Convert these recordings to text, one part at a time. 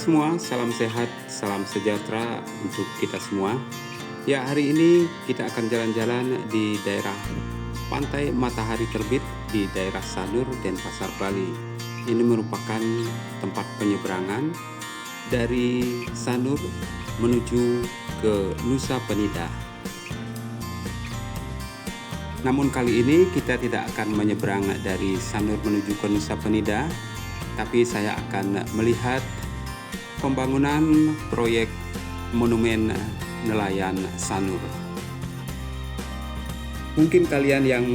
semua, salam sehat, salam sejahtera untuk kita semua. Ya, hari ini kita akan jalan-jalan di daerah Pantai Matahari Terbit di daerah Sanur, Denpasar, Bali. Ini merupakan tempat penyeberangan dari Sanur menuju ke Nusa Penida. Namun kali ini kita tidak akan menyeberang dari Sanur menuju ke Nusa Penida, tapi saya akan melihat pembangunan proyek Monumen Nelayan Sanur. Mungkin kalian yang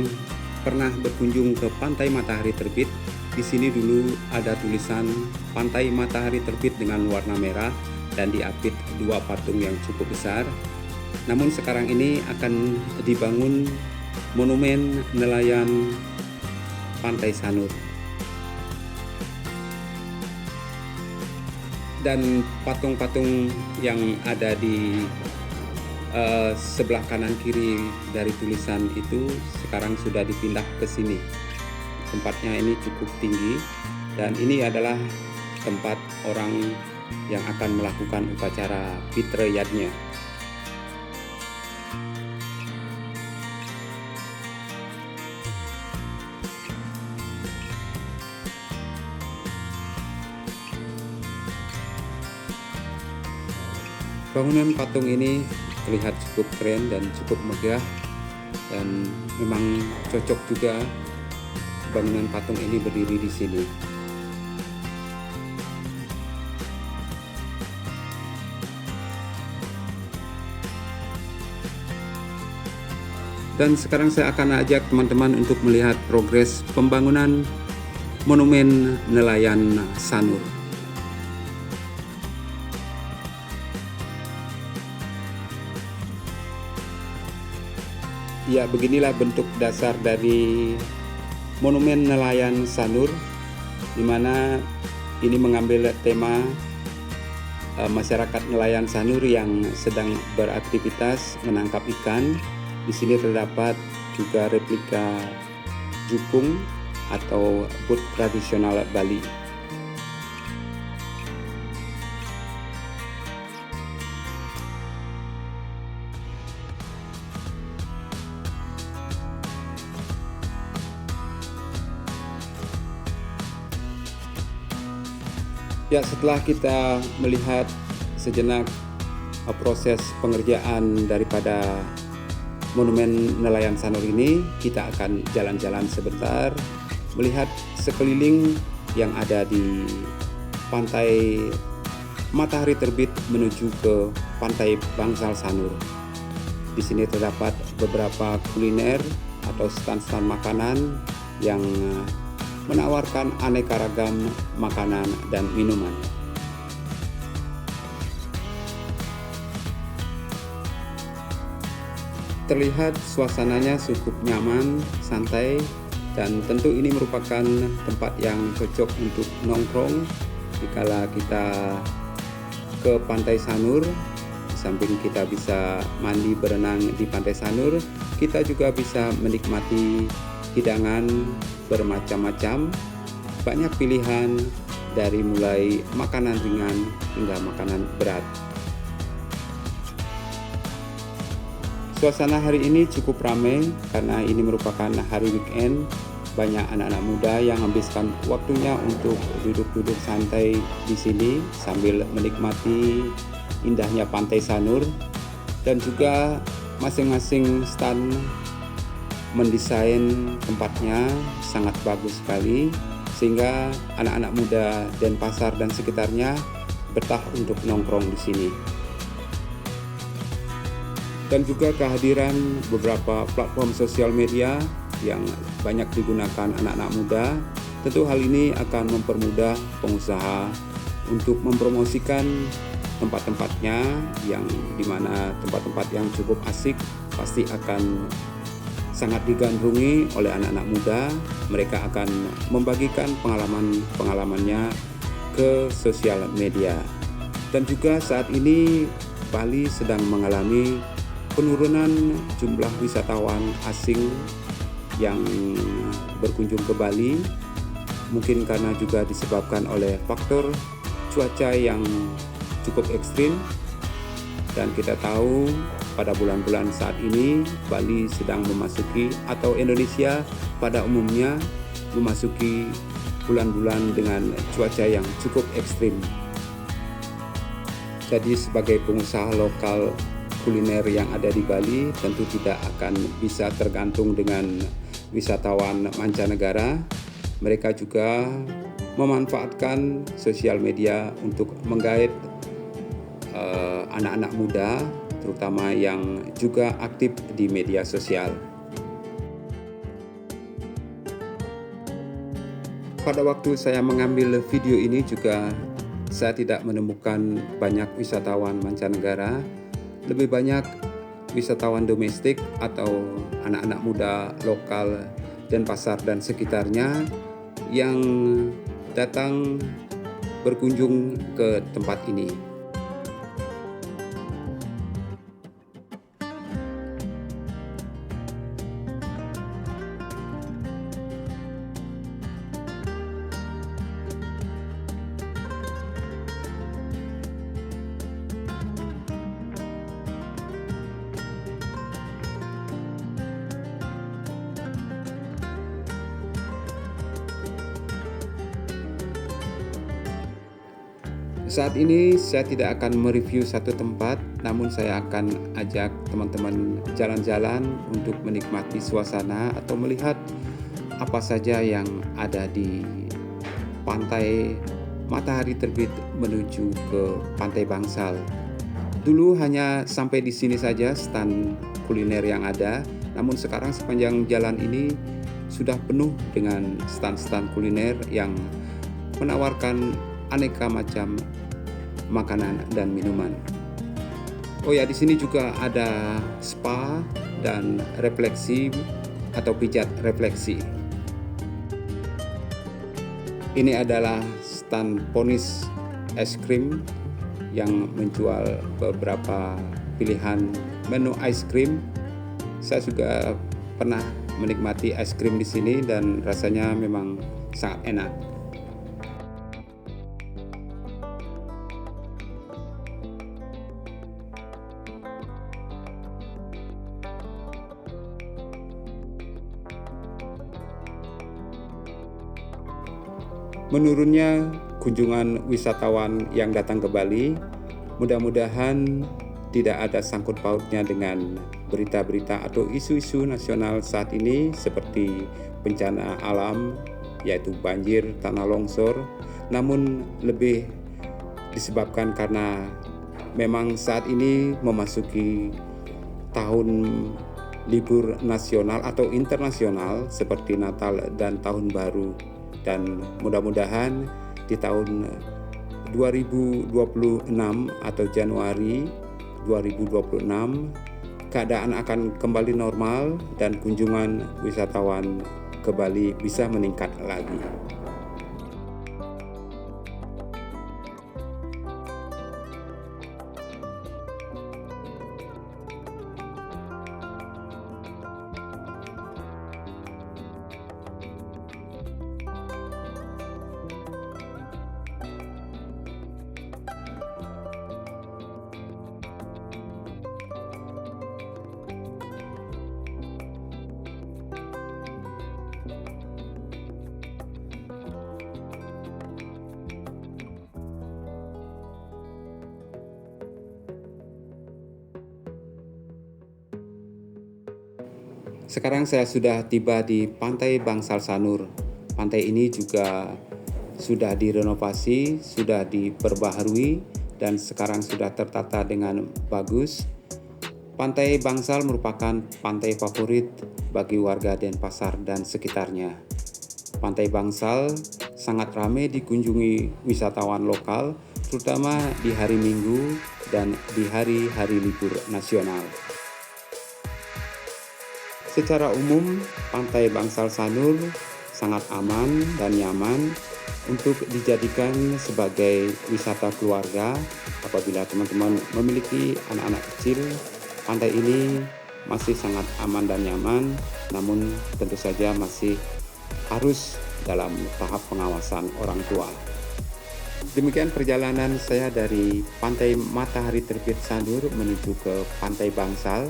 pernah berkunjung ke Pantai Matahari Terbit, di sini dulu ada tulisan Pantai Matahari Terbit dengan warna merah dan diapit dua patung yang cukup besar. Namun sekarang ini akan dibangun Monumen Nelayan Pantai Sanur. Dan patung-patung yang ada di sebelah kanan kiri dari tulisan itu sekarang sudah dipindah ke sini. Tempatnya ini cukup tinggi dan ini adalah tempat orang yang akan melakukan upacara Pitre Yadnya. Bangunan patung ini terlihat cukup keren dan cukup megah, dan memang cocok juga bangunan patung ini berdiri di sini. Dan sekarang saya akan ajak teman-teman untuk melihat progres pembangunan Monumen Nelayan Sanur. Ya, beginilah bentuk dasar dari Monumen Nelayan Sanur, di mana ini mengambil tema masyarakat nelayan Sanur yang sedang beraktivitas menangkap ikan. Di sini terdapat juga replika jukung atau boat tradisional Bali. Ya, setelah kita melihat sejenak proses pengerjaan daripada Monumen Nelayan Sanur ini, kita akan jalan-jalan sebentar melihat sekeliling yang ada di Pantai Matahari Terbit menuju ke Pantai Bangsal Sanur. Di sini terdapat beberapa kuliner atau stand-stand makanan yang menawarkan aneka ragam makanan dan minuman. Terlihat suasananya cukup nyaman, santai, dan tentu ini merupakan tempat yang cocok untuk nongkrong jika kita ke Pantai Sanur. Di samping kita bisa mandi berenang di Pantai Sanur, kita juga bisa menikmati hidangan bermacam-macam, banyak pilihan dari mulai makanan ringan hingga makanan berat. Suasana hari ini cukup ramai karena ini merupakan hari weekend. Banyak anak-anak muda yang menghabiskan waktunya untuk duduk-duduk santai di sini sambil menikmati indahnya Pantai Sanur, dan juga masing-masing stand mendesain tempatnya sangat bagus sekali sehingga anak-anak muda Denpasar dan sekitarnya betah untuk nongkrong di sini. Dan juga kehadiran beberapa platform sosial media yang banyak digunakan anak-anak muda, tentu hal ini akan mempermudah pengusaha untuk mempromosikan tempat-tempatnya, yang dimana tempat-tempat yang cukup asik pasti akan sangat digandrungi oleh anak-anak muda. Mereka akan membagikan pengalamannya ke sosial media. Dan juga saat ini Bali sedang mengalami penurunan jumlah wisatawan asing yang berkunjung ke Bali, mungkin karena juga disebabkan oleh faktor cuaca yang cukup ekstrim, dan kita tahu pada bulan-bulan saat ini Bali sedang memasuki, atau Indonesia pada umumnya memasuki bulan-bulan dengan cuaca yang cukup ekstrim. Jadi sebagai pengusaha lokal kuliner yang ada di Bali tentu tidak akan bisa tergantung dengan wisatawan mancanegara. Mereka juga memanfaatkan sosial media untuk menggait anak-anak muda, terutama yang juga aktif di media sosial. Pada waktu saya mengambil video ini juga saya tidak menemukan banyak wisatawan mancanegara, lebih banyak wisatawan domestik atau anak-anak muda lokal Denpasar dan sekitarnya yang datang berkunjung ke tempat ini. Saat ini saya tidak akan mereview satu tempat, namun saya akan ajak teman-teman jalan-jalan untuk menikmati suasana atau melihat apa saja yang ada di pantai Matahari Terbit menuju ke Pantai Bangsal. Dulu hanya sampai di sini saja stand kuliner yang ada, namun sekarang sepanjang jalan ini sudah penuh dengan stand-stand kuliner yang menawarkan aneka macam makanan dan minuman. Oh ya, di sini juga ada spa dan refleksi atau pijat refleksi. Ini adalah stand Ponis es krim yang menjual beberapa pilihan menu ice cream. Saya juga pernah menikmati es krim di sini dan rasanya memang sangat enak. Menurunnya kunjungan wisatawan yang datang ke Bali, mudah-mudahan tidak ada sangkut pautnya dengan berita-berita atau isu-isu nasional saat ini seperti bencana alam, yaitu banjir, tanah longsor, namun lebih disebabkan karena memang saat ini memasuki tahun libur nasional atau internasional seperti Natal dan Tahun Baru. Dan mudah-mudahan di tahun 2026 atau Januari 2026 keadaan akan kembali normal dan kunjungan wisatawan ke Bali bisa meningkat lagi. Sekarang saya sudah tiba di Pantai Bangsal Sanur. Pantai ini juga sudah direnovasi, sudah diperbaharui, dan sekarang sudah tertata dengan bagus. Pantai Bangsal merupakan pantai favorit bagi warga Denpasar dan sekitarnya. Pantai Bangsal sangat ramai dikunjungi wisatawan lokal, terutama di hari Minggu dan di hari-hari libur nasional. Secara umum, Pantai Bangsal Sanur sangat aman dan nyaman untuk dijadikan sebagai wisata keluarga. Apabila teman-teman memiliki anak-anak kecil, pantai ini masih sangat aman dan nyaman, namun tentu saja masih harus dalam tahap pengawasan orang tua. Demikian perjalanan saya dari Pantai Matahari Terbit Sanur menuju ke Pantai Bangsal.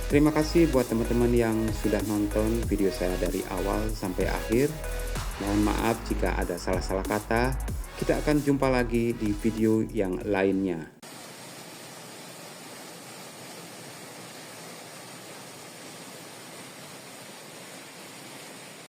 Terima kasih buat teman-teman yang sudah nonton video saya dari awal sampai akhir. Mohon maaf jika ada salah-salah kata. Kita akan jumpa lagi di video yang lainnya.